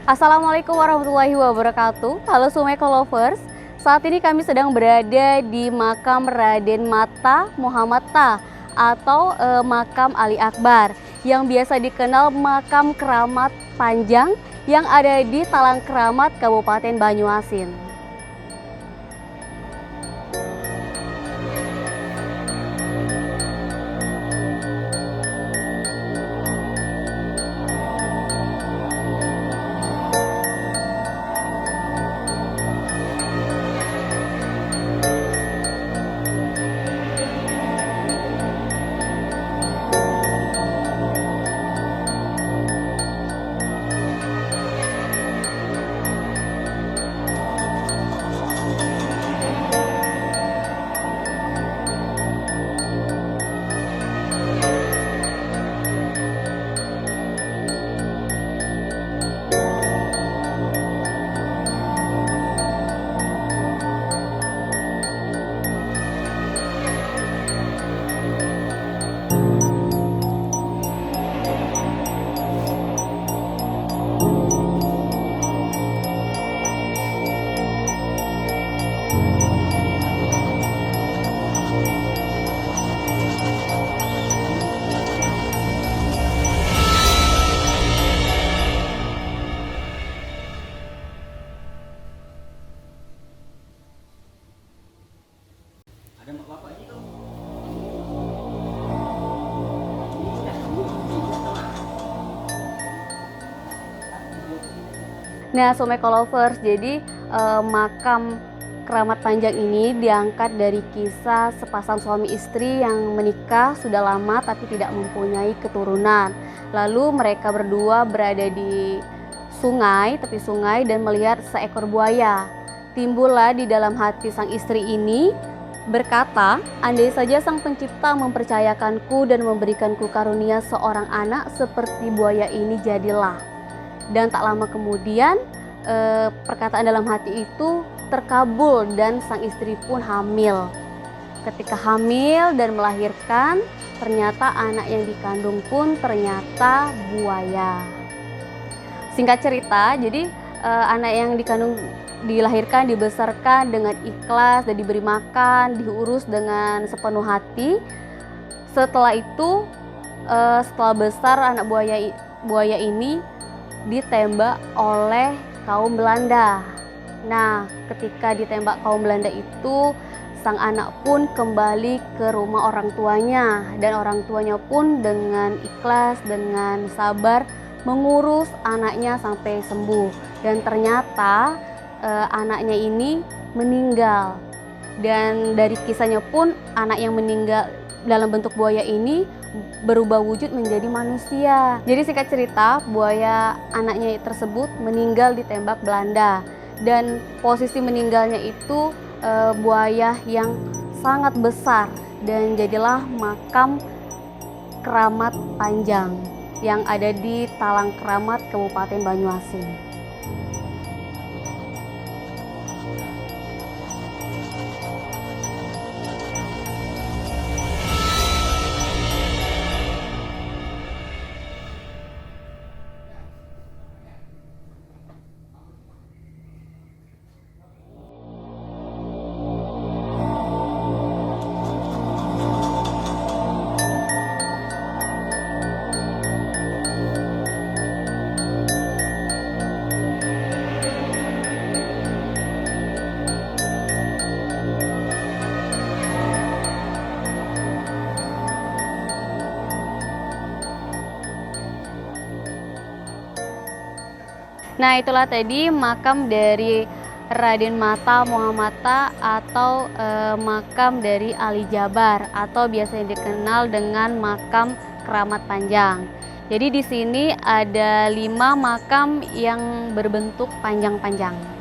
Assalamualaikum warahmatullahi wabarakatuh. Halo Sumeko Lovers, saat ini kami sedang berada di makam Raden Mata Muhammad Ta atau makam Ali Akbar yang biasa dikenal makam Keramat Panjang yang ada di Talang Keramat, Kabupaten Banyuasin. Nah, Sumeko Lovers, jadi makam Keramat Panjang ini diangkat dari kisah sepasang suami istri yang menikah sudah lama tapi tidak mempunyai keturunan. Lalu mereka berdua berada di tepi sungai dan melihat seekor buaya. Timbullah di dalam hati sang istri ini berkata, andai saja Sang Pencipta mempercayakanku dan memberikanku karunia seorang anak seperti buaya ini jadilah. Dan tak lama kemudian perkataan dalam hati itu terkabul dan sang istri pun hamil. Ketika hamil dan melahirkan, ternyata anak yang dikandung pun ternyata buaya. Singkat cerita, jadi anak yang dikandung dilahirkan, dibesarkan dengan ikhlas dan diberi makan, diurus dengan sepenuh hati. Setelah itu, setelah besar anak buaya ini ditembak oleh kaum Belanda. Nah, ketika ditembak kaum Belanda itu, sang anak pun kembali ke rumah orang tuanya dan orang tuanya pun dengan ikhlas, dengan sabar mengurus anaknya sampai sembuh. Dan ternyata anaknya ini meninggal. Dan dari kisahnya pun anak yang meninggal dalam bentuk buaya ini berubah wujud menjadi manusia. Jadi singkat cerita, buaya anaknya tersebut meninggal ditembak Belanda. Dan posisi meninggalnya itu buaya yang sangat besar, dan jadilah makam Keramat Panjang yang ada di Talang Keramat, Kabupaten Banyuasin. Nah, itulah tadi makam dari Raden Mata Muhammata atau makam dari Ali Jabar atau biasanya dikenal dengan makam Keramat Panjang. Jadi di sini ada 5 makam yang berbentuk panjang-panjang.